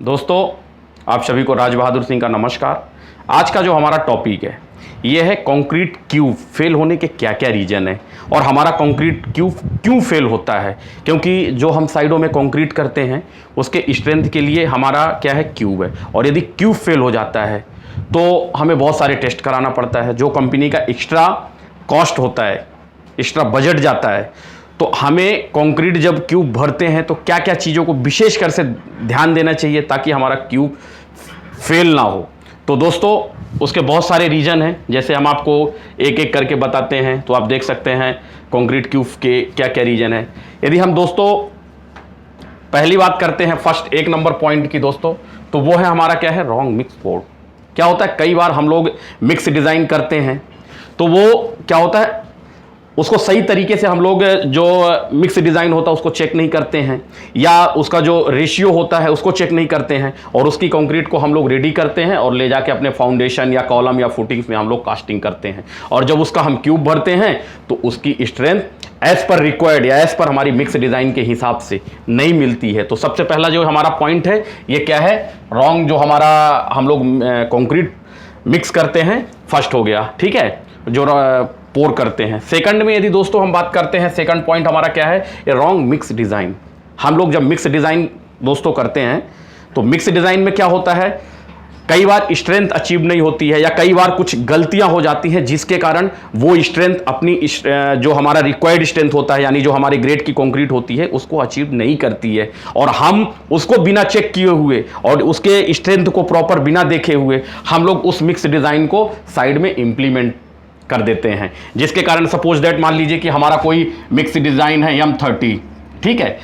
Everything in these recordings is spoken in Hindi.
दोस्तों, आप सभी को राज बहादुर सिंह का नमस्कार। आज का जो हमारा टॉपिक है ये है कंक्रीट क्यूब फेल होने के क्या क्या रीज़न है और हमारा कंक्रीट क्यूब क्यों फेल होता है। क्योंकि जो हम साइडों में कंक्रीट करते हैं उसके स्ट्रेंथ के लिए हमारा क्या है, क्यूब है। और यदि क्यूब फेल हो जाता है तो हमें बहुत सारे टेस्ट कराना पड़ता है, जो कंपनी का एक्स्ट्रा कॉस्ट होता है, एक्स्ट्रा बजट जाता है। तो हमें कंक्रीट जब क्यूब भरते हैं तो क्या क्या चीज़ों को विशेष कर से ध्यान देना चाहिए ताकि हमारा क्यूब फेल ना हो। तो दोस्तों, उसके बहुत सारे रीज़न हैं, जैसे हम आपको एक एक करके बताते हैं। तो आप देख सकते हैं कंक्रीट क्यूब के क्या क्या रीज़न है। यदि हम दोस्तों पहली बात करते हैं फर्स्ट एक नंबर पॉइंट की दोस्तों, तो वो है हमारा क्या है, रॉन्ग मिक्स बोर्ड। क्या होता है, कई बार हम लोग मिक्स डिज़ाइन करते हैं तो वो क्या होता है, उसको सही तरीके से हम लोग जो मिक्स डिज़ाइन होता है उसको चेक नहीं करते हैं, या उसका जो रेशियो होता है उसको चेक नहीं करते हैं, और उसकी कंक्रीट को हम लोग रेडी करते हैं और ले जाके अपने फाउंडेशन या कॉलम या फुटिंग्स में हम लोग कास्टिंग करते हैं। और जब उसका हम क्यूब भरते हैं तो उसकी स्ट्रेंथ एज पर रिक्वायर्ड या एज पर हमारी मिक्स डिज़ाइन के हिसाब से नहीं मिलती है। तो सबसे पहला जो हमारा पॉइंट है ये क्या है, रॉन्ग जो हमारा हम लोग कंक्रीट मिक्स करते हैं, फर्स्ट हो गया। ठीक है, जो पोर करते हैं। सेकंड में यदि दोस्तों हम बात करते हैं, सेकंड पॉइंट हमारा क्या है, ये रॉन्ग मिक्स डिज़ाइन। हम लोग जब मिक्स डिज़ाइन दोस्तों करते हैं तो मिक्स डिज़ाइन में क्या होता है, कई बार स्ट्रेंथ अचीव नहीं होती है या कई बार कुछ गलतियां हो जाती हैं जिसके कारण वो स्ट्रेंथ अपनी जो हमारा रिक्वायर्ड स्ट्रेंथ होता है, यानी जो हमारे ग्रेड की कंक्रीट होती है, उसको अचीव नहीं करती है। और हम उसको बिना चेक किए हुए और उसके स्ट्रेंथ को प्रॉपर बिना देखे हुए हम लोग उस मिक्स डिज़ाइन को साइड में इंप्लीमेंट कर देते हैं, जिसके कारण सपोज दैट मान लीजिए कि हमारा कोई मिक्स डिज़ाइन है M30, ठीक है,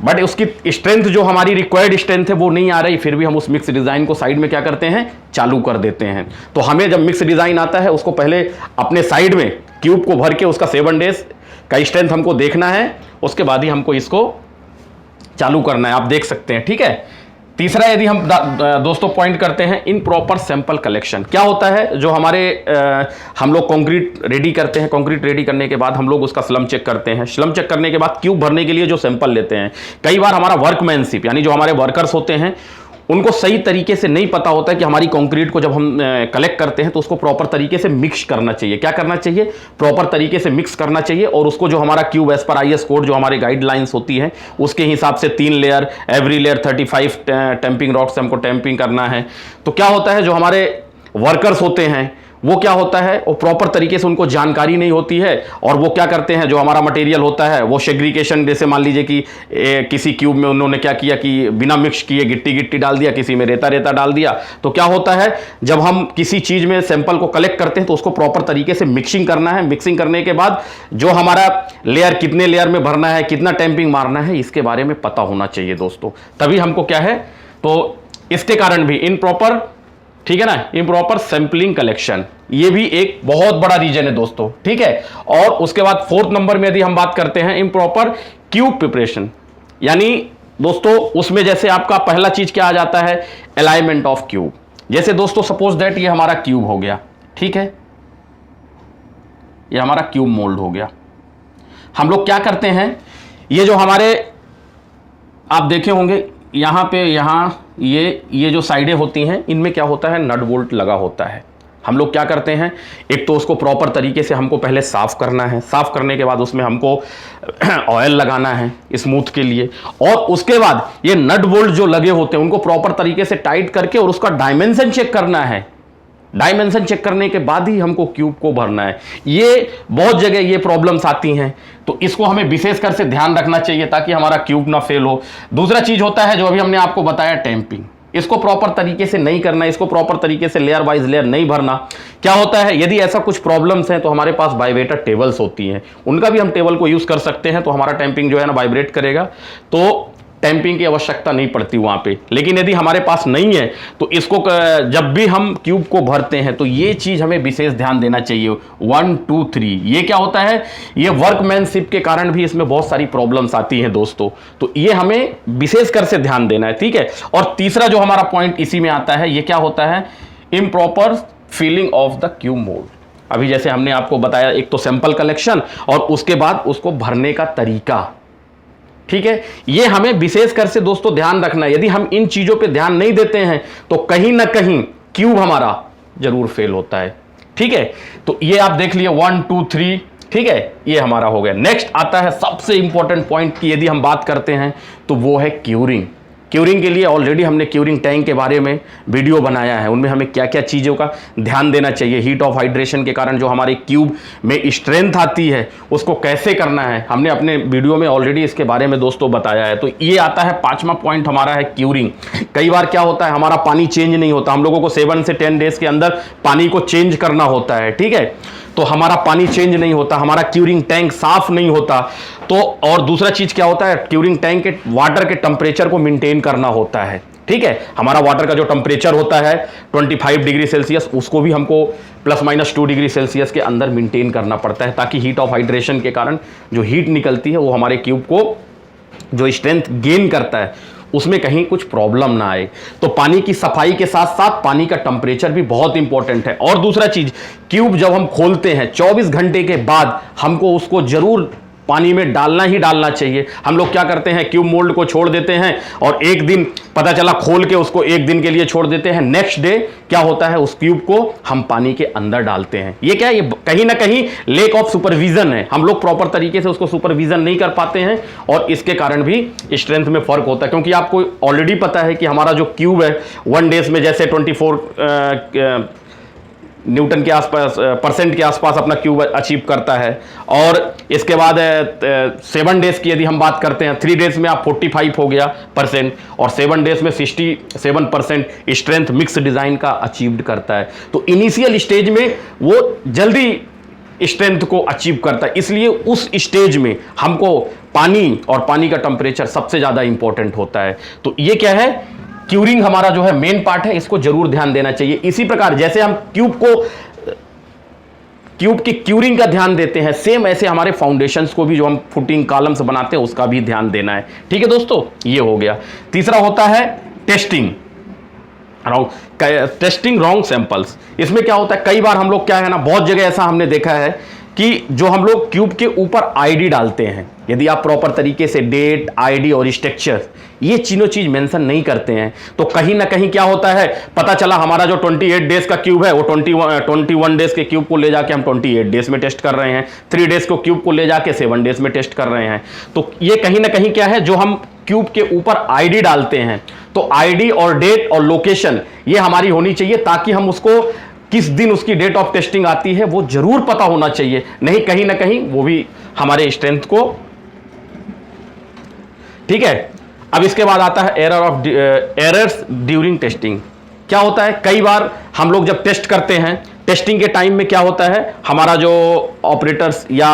बट उसकी स्ट्रेंथ जो हमारी रिक्वायर्ड स्ट्रेंथ है वो नहीं आ रही, फिर भी हम उस मिक्स डिज़ाइन को साइड में क्या करते हैं, चालू कर देते हैं। तो हमें जब मिक्स डिज़ाइन आता है उसको पहले अपने साइड में क्यूब को भर के उसका 7 डेज का स्ट्रेंथ हमको देखना है, उसके बाद ही हमको इसको चालू करना है। आप देख सकते हैं, ठीक है। तीसरा यदि हम दोस्तों पॉइंट करते हैं, इन प्रॉपर सैंपल कलेक्शन। क्या होता है, जो हमारे हम लोग कंक्रीट रेडी करते हैं, कंक्रीट रेडी करने के बाद हम लोग उसका स्लम चेक करते हैं। स्लम चेक करने के बाद क्यूब भरने के लिए जो सैंपल लेते हैं, कई बार हमारा वर्कमैनशिप यानी जो हमारे वर्कर्स होते हैं उनको सही तरीके से नहीं पता होता है कि हमारी कंक्रीट को जब हम कलेक्ट करते हैं तो उसको प्रॉपर तरीके से मिक्स करना चाहिए। क्या करना चाहिए, प्रॉपर तरीके से मिक्स करना चाहिए। और उसको जो हमारा cube as per IS code जो हमारे गाइडलाइंस होती है उसके हिसाब से 3 layer, every layer 35 tamping rod से हमको टेम्पिंग करना है। तो क्या होता है, जो हमारे वर्कर्स होते हैं वो क्या होता है, वो प्रॉपर तरीके से उनको जानकारी नहीं होती है, और वो क्या करते हैं, जो हमारा मटेरियल होता है वो सेग्रीगेशन, जैसे मान लीजिए कि किसी क्यूब में उन्होंने क्या किया कि बिना मिक्स किए गिट्टी गिट्टी डाल दिया, किसी में रेता रेता डाल दिया। तो क्या होता है, जब हम किसी चीज़ में सैंपल को कलेक्ट करते हैं तो उसको प्रॉपर तरीके से मिक्सिंग करना है। मिक्सिंग करने के बाद जो हमारा लेयर कितने लेयर में भरना है, कितना टेम्पिंग मारना है, इसके बारे में पता होना चाहिए दोस्तों, तभी हमको क्या है। तो इसके कारण भी इनप्रॉपर, ठीक है ना, इम्प्रॉपर सैंपलिंग कलेक्शन, ये भी एक बहुत बड़ा रीजन है दोस्तों, ठीक है। और उसके बाद फोर्थ नंबर में यदि हम बात करते हैं, इम्प्रॉपर क्यूब प्रिपरेशन, यानी दोस्तों उसमें जैसे आपका पहला चीज क्या आ जाता है, अलाइनमेंट ऑफ क्यूब। जैसे दोस्तों सपोज दैट ये हमारा क्यूब हो गया, ठीक है, ये हमारा क्यूब मोल्ड हो गया। हम लोग क्या करते हैं, ये जो हमारे आप देखे होंगे यहाँ पे, यहाँ ये जो साइडें होती हैं इनमें क्या होता है, नट बोल्ट लगा होता है। हम लोग क्या करते हैं, एक तो उसको प्रॉपर तरीके से हमको पहले साफ़ करना है। साफ़ करने के बाद उसमें हमको ऑयल लगाना है स्मूथ के लिए, और उसके बाद ये नट बोल्ट जो लगे होते हैं उनको प्रॉपर तरीके से टाइट करके और उसका डायमेंशन चेक करना है। डायमेंशन चेक करने के बाद ही हमको क्यूब को भरना है। ये बहुत जगह ये प्रॉब्लम्स आती हैं, तो इसको हमें विशेषकर से ध्यान रखना चाहिए ताकि हमारा क्यूब ना फेल हो। दूसरा चीज़ होता है जो अभी हमने आपको बताया, टेम्पिंग। इसको प्रॉपर तरीके से नहीं करना, इसको प्रॉपर तरीके से लेयर वाइज लेयर नहीं भरना। क्या होता है, यदि ऐसा कुछ प्रॉब्लम्स हैं तो हमारे पास वाइब्रेटर टेबल्स होती हैं, उनका भी हम टेबल को यूज़ कर सकते हैं, तो हमारा टेम्पिंग जो है ना वाइब्रेट करेगा, तो टेम्पिंग की आवश्यकता नहीं पड़ती वहाँ पे। लेकिन यदि हमारे पास नहीं है तो इसको जब भी हम क्यूब को भरते हैं तो ये चीज़ हमें विशेष ध्यान देना चाहिए। 1 2 3, ये क्या होता है, ये वर्कमैनशिप के कारण भी इसमें बहुत सारी प्रॉब्लम्स आती हैं दोस्तों, तो ये हमें विशेषकर से ध्यान देना है, ठीक है। और तीसरा जो हमारा पॉइंट इसी में आता है, ये क्या होता है, improper filling of the cube mould. अभी जैसे हमने आपको बताया, एक तो सैंपल कलेक्शन और उसके बाद उसको भरने का तरीका, ठीक है, ये हमें विशेषकर से दोस्तों ध्यान रखना है। यदि हम इन चीजों पे ध्यान नहीं देते हैं तो कहीं ना कहीं क्यूब हमारा जरूर फेल होता है। ठीक है, तो ये आप देख लिए 1 2 3, ठीक है, ये हमारा हो गया। नेक्स्ट आता है सबसे इंपॉर्टेंट पॉइंट की यदि हम बात करते हैं तो वो है क्यूरिंग। क्यूरिंग के लिए ऑलरेडी हमने क्यूरिंग टैंक के बारे में वीडियो बनाया है, उनमें हमें क्या क्या चीज़ों का ध्यान देना चाहिए। हीट ऑफ हाइड्रेशन के कारण जो हमारे क्यूब में स्ट्रेंथ आती है उसको कैसे करना है, हमने अपने वीडियो में ऑलरेडी इसके बारे में दोस्तों बताया है। तो ये आता है 5वां पॉइंट हमारा है क्यूरिंग। कई बार क्या होता है हमारा पानी चेंज नहीं होता, हम लोगों को 7 से 10 डेज के अंदर पानी को चेंज करना होता है। ठीक है, तो हमारा पानी चेंज नहीं होता, हमारा क्यूरिंग टैंक साफ नहीं होता। तो और दूसरा चीज क्या होता है, क्यूरिंग टैंक के वाटर के टेम्परेचर को मेंटेन करना होता है। ठीक है, हमारा वाटर का जो टेम्परेचर होता है 25 डिग्री सेल्सियस, उसको भी हमको ±2 डिग्री सेल्सियस के अंदर मेंटेन करना पड़ता है, ताकि हीट ऑफ हाइड्रेशन के कारण जो हीट निकलती है वो हमारे क्यूब को जो स्ट्रेंथ गेन करता है उसमें कहीं कुछ प्रॉब्लम ना आए। तो पानी की सफाई के साथ साथ पानी का टेम्परेचर भी बहुत इंपॉर्टेंट है। और दूसरा चीज, क्यूब जब हम खोलते हैं 24 घंटे के बाद हमको उसको जरूर पानी में डालना ही डालना चाहिए। हम लोग क्या करते हैं, क्यूब मोल्ड को छोड़ देते हैं और एक दिन पता चला खोल के उसको एक दिन के लिए छोड़ देते हैं, नेक्स्ट डे क्या होता है उस क्यूब को हम पानी के अंदर डालते हैं। ये क्या है, ये कहीं ना कहीं लेक ऑफ सुपरविजन है, हम लोग प्रॉपर तरीके से उसको सुपरविजन नहीं कर पाते हैं और इसके कारण भी स्ट्रेंथ में फर्क होता है। क्योंकि आपको ऑलरेडी पता है कि हमारा जो क्यूब है 1 डेज में जैसे 24 न्यूटन के आसपास परसेंट के आसपास अपना क्यूब अचीव करता है। और इसके बाद 7 डेज की यदि हम बात करते हैं, 3 डेज में आप 45 हो गया परसेंट और 7 डेज में 67% स्ट्रेंथ मिक्स डिजाइन का अचीव करता है। तो इनिशियल स्टेज में वो जल्दी स्ट्रेंथ को अचीव करता है, इसलिए उस स्टेज में हमको पानी और पानी का टेम्परेचर सबसे ज्यादा इंपॉर्टेंट होता है। तो ये क्या है, क्यूरिंग हमारा जो है मेन पार्ट है, इसको जरूर ध्यान देना चाहिए। इसी प्रकार जैसे हम क्यूब की क्यूरिंग का ध्यान देते हैं, सेम ऐसे हमारे फाउंडेशंस को भी जो हम फुटिंग कॉलम्स बनाते हैं उसका भी ध्यान देना है। ठीक है दोस्तों, ये हो गया। तीसरा होता है टेस्टिंग रॉन्ग सैंपल्स। इसमें क्या होता है, कई बार हम लोग क्या है ना, बहुत जगह ऐसा हमने देखा है कि जो हम लोग क्यूब के ऊपर आईडी डालते हैं, यदि आप प्रॉपर तरीके से डेट, आईडी और स्ट्रक्चर ये तीनों चीज मेंशन नहीं करते हैं तो कहीं ना कहीं क्या होता है, पता चला हमारा जो 28 डेज का क्यूब है वो 21 डेज के क्यूब को ले जाके हम 28 डेज में टेस्ट कर रहे हैं, 3 डेज को क्यूब को ले जाके 7 डेज में टेस्ट कर रहे हैं। तो ये कहीं ना कहीं क्या है, जो हम क्यूब के ऊपर आईडी डालते हैं तो आईडी और डेट और लोकेशन ये हमारी होनी चाहिए, ताकि हम उसको किस दिन उसकी डेट ऑफ टेस्टिंग आती है वो जरूर पता होना चाहिए, नहीं कहीं ना कहीं वो भी हमारे स्ट्रेंथ को। ठीक है, अब इसके बाद आता है एरर्स ड्यूरिंग टेस्टिंग। क्या होता है, कई बार हम लोग जब टेस्ट करते हैं, टेस्टिंग के टाइम में क्या होता है, हमारा जो ऑपरेटर्स या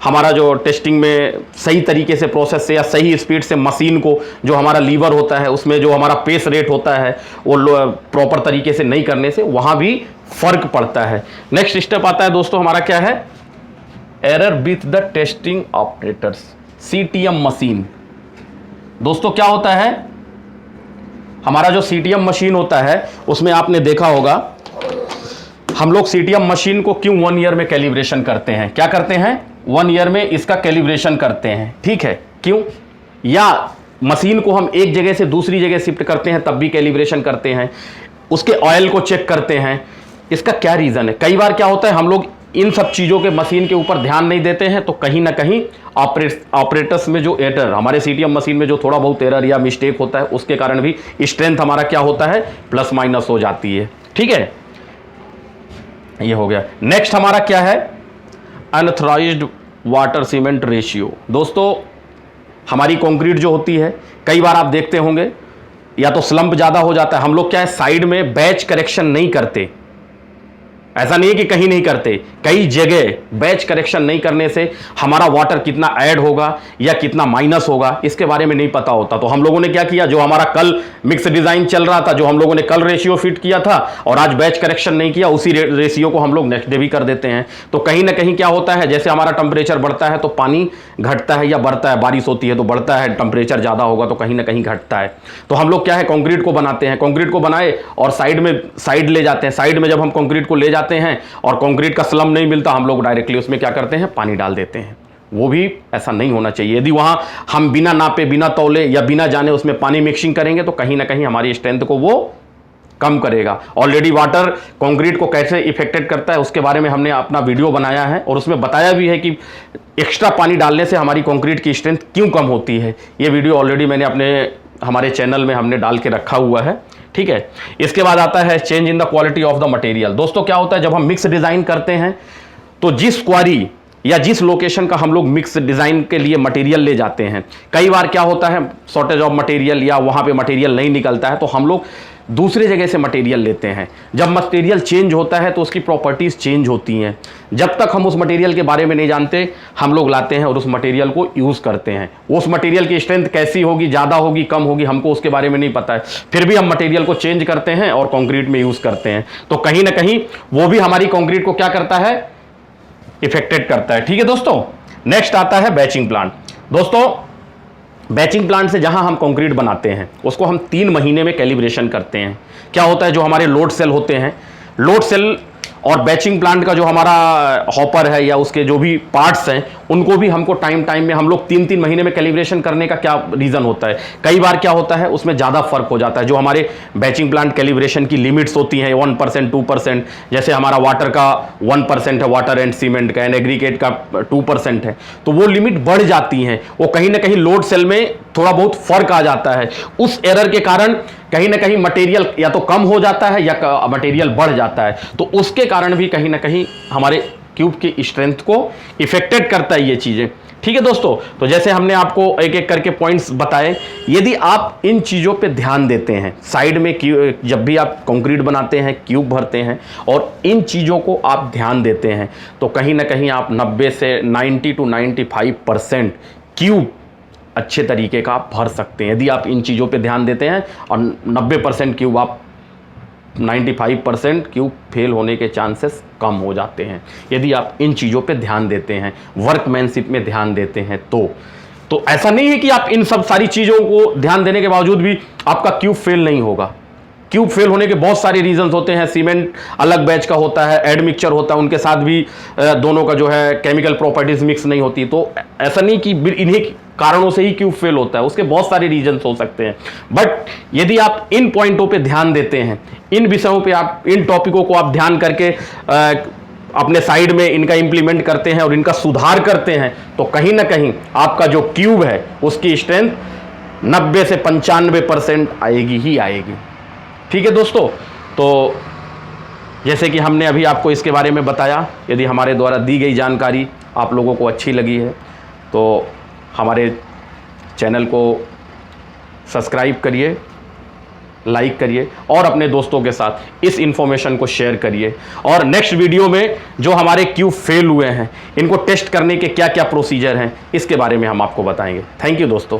हमारा जो टेस्टिंग में सही तरीके से प्रोसेस से या सही स्पीड से मशीन को जो हमारा लीवर होता है उसमें जो हमारा पेस रेट होता है वो प्रॉपर तरीके से नहीं करने से वहाँ भी फर्क पड़ता है। नेक्स्ट स्टेप आता है दोस्तों हमारा क्या है, error with the testing operators, CTM machine. दोस्तों क्या होता है, हमारा जो CTM मशीन होता है उसमें आपने देखा होगा हम लोग CTM मशीन को क्यों 1 ईयर में कैलिब्रेशन करते हैं, क्या करते हैं 1 ईयर में इसका कैलिब्रेशन करते हैं। ठीक है, क्यों, या मशीन को हम एक जगह से दूसरी जगह शिफ्ट करते हैं तब भी कैलिब्रेशन करते हैं, उसके ऑयल को चेक करते हैं, इसका क्या रीज़न है। कई बार क्या होता है हम लोग इन सब चीज़ों के मशीन के ऊपर ध्यान नहीं देते हैं तो कहीं ना कहीं ऑपरेटर्स में जो एरर, हमारे CTM मशीन में जो थोड़ा बहुत एरर या मिस्टेक होता है उसके कारण भी स्ट्रेंथ हमारा क्या होता है, प्लस माइनस हो जाती है। ठीक है, ये हो गया। नेक्स्ट हमारा क्या है, अनऑथराइज्ड वाटर सीमेंट रेशियो। दोस्तों हमारी कंक्रीट जो होती है कई बार आप देखते होंगे या तो स्लंप ज़्यादा हो जाता है, हम लोग क्या है साइड में बैच करेक्शन नहीं करते, ऐसा नहीं है कि कहीं नहीं करते, कई जगह बैच करेक्शन नहीं करने से हमारा वाटर कितना ऐड होगा या कितना माइनस होगा इसके बारे में नहीं पता होता। तो हम लोगों ने क्या किया, जो हमारा कल मिक्स डिजाइन चल रहा था, जो हम लोगों ने कल रेशियो फिट किया था और आज बैच करेक्शन नहीं किया, उसी रेशियो को हम लोग नेक्स्ट डे भी कर देते हैं। तो कहीं ना कहीं क्या होता है, जैसे हमारा टेम्परेचर बढ़ता है तो पानी घटता है या बढ़ता है, बारिश होती है तो बढ़ता है, टेम्परेचर ज़्यादा होगा तो कहीं ना कहीं घटता है। तो हम लोग क्या है कंक्रीट को बनाते हैं, कंक्रीट को बनाए और साइड ले जाते हैं, साइड में जब हम कंक्रीट को ले जाते हैं और कंक्रीट का स्लम नहीं मिलता हम लोग डायरेक्टली उसमें क्या करते हैं, पानी डाल देते हैं। वो भी ऐसा नहीं होना चाहिए। यदि वहाँ हम बिना नापे, बिना तौले या बिना जाने उसमें पानी मिक्सिंग करेंगे तो कहीं ना कहीं हमारी स्ट्रेंथ को वो कम करेगा। ऑलरेडी वाटर कंक्रीट को कैसे इफेक्टेड करता है उसके बारे में हमने अपना वीडियो बनाया है और उसमें बताया भी है कि एक्स्ट्रा पानी डालने से हमारी कंक्रीट की स्ट्रेंथ क्यों कम होती है। ये वीडियो ऑलरेडी मैंने हमारे चैनल में हमने डाल के रखा हुआ है, ठीक है। इसके बाद आता है change in the quality of the material. दोस्तों क्या होता है, जब हम मिक्स डिज़ाइन करते हैं तो जिस क्वारी या जिस लोकेशन का हम लोग मिक्स डिज़ाइन के लिए मटेरियल ले जाते हैं, कई बार क्या होता है शॉर्टेज ऑफ मटेरियल या वहाँ पे मटेरियल नहीं निकलता है तो हम लोग दूसरी जगह से मटेरियल लेते हैं। जब मटेरियल चेंज होता है तो उसकी प्रॉपर्टीज़ चेंज होती हैं। जब तक हम उस मटेरियल के बारे में नहीं जानते हम लोग लाते हैं और उस मटेरियल को यूज़ करते हैं। उस मटेरियल की स्ट्रेंथ कैसी होगी, ज़्यादा होगी, कम होगी, हमको उसके बारे में नहीं पता है, फिर भी हम मटेरियल को चेंज करते हैं और कंक्रीट में यूज़ करते हैं। तो कहीं ना कहीं वो भी हमारी कंक्रीट को क्या करता है, इफेक्टेड करता है, ठीक है दोस्तों। नेक्स्ट आता है बैचिंग प्लांट। दोस्तों बैचिंग प्लांट से जहां हम कंक्रीट बनाते हैं उसको हम 3 महीने में कैलिब्रेशन करते हैं। क्या होता है, जो हमारे लोड सेल होते हैं, लोड सेल और बैचिंग प्लांट का जो हमारा हॉपर है या उसके जो भी पार्ट्स हैं उनको भी हमको टाइम में हम लोग 3-3 महीने में कैलिब्रेशन करने का क्या रीज़न होता है। कई बार क्या होता है उसमें ज़्यादा फर्क हो जाता है। जो हमारे बैचिंग प्लांट कैलिब्रेशन की लिमिट्स होती हैं 1%, 2%, जैसे हमारा वाटर का 1% है, वाटर एंड सीमेंट का, एंड एग्रीगेट का 2% है, तो वो लिमिट बढ़ जाती हैं। वो कहीं ना कहीं लोड सेल में थोड़ा बहुत फर्क आ जाता है। उस एरर के कारण कहीं ना कहीं मटेरियल या तो कम हो जाता है या मटेरियल बढ़ जाता है, तो उसके कारण भी कहीं ना कहीं हमारे क्यूब की स्ट्रेंथ को इफेक्टेड करता है ये चीज़ें, ठीक है दोस्तों। तो जैसे हमने आपको एक एक करके पॉइंट्स बताए, यदि आप इन चीज़ों पे ध्यान देते हैं, साइड में जब भी आप कंक्रीट बनाते हैं, क्यूब भरते हैं और इन चीज़ों को आप ध्यान देते हैं तो कहीं ना कहीं आप 90 से 90 to 95% क्यूब अच्छे तरीके का आप भर सकते हैं। यदि आप इन चीज़ों पे ध्यान देते हैं और 90% क्यूब आप 95% क्यूब फेल होने के चांसेस कम हो जाते हैं यदि आप इन चीज़ों पे ध्यान देते हैं, वर्कमैनशिप में ध्यान देते हैं। तो ऐसा नहीं है कि आप इन सब सारी चीज़ों को ध्यान देने के बावजूद भी आपका क्यूब फेल नहीं होगा। क्यूब फेल होने के बहुत सारे रीजंस होते हैं। सीमेंट अलग बैच का होता है, एड मिक्सचर होता है, उनके साथ भी दोनों का जो है केमिकल प्रॉपर्टीज मिक्स नहीं होती। तो ऐसा नहीं कि इन्हीं कारणों से ही क्यूब फेल होता है, उसके बहुत सारे रीजंस हो सकते हैं। बट यदि आप इन पॉइंटों पे ध्यान देते हैं, इन विषयों पे आप, इन टॉपिकों को आप ध्यान करके अपने साइड में इनका इंप्लीमेंट करते हैं और इनका सुधार करते हैं तो कहीं ना कहीं आपका जो क्यूब है उसकी स्ट्रेंथ 90 से 95% आएगी ही आएगी, ठीक है दोस्तों। तो जैसे कि हमने अभी आपको इसके बारे में बताया, यदि हमारे द्वारा दी गई जानकारी आप लोगों को अच्छी लगी है तो हमारे चैनल को सब्सक्राइब करिए, लाइक करिए और अपने दोस्तों के साथ इस इंफॉर्मेशन को शेयर करिए। और नेक्स्ट वीडियो में जो हमारे क्यूब फेल हुए हैं इनको टेस्ट करने के क्या क्या प्रोसीजर हैं इसके बारे में हम आपको बताएंगे। थैंक यू दोस्तों।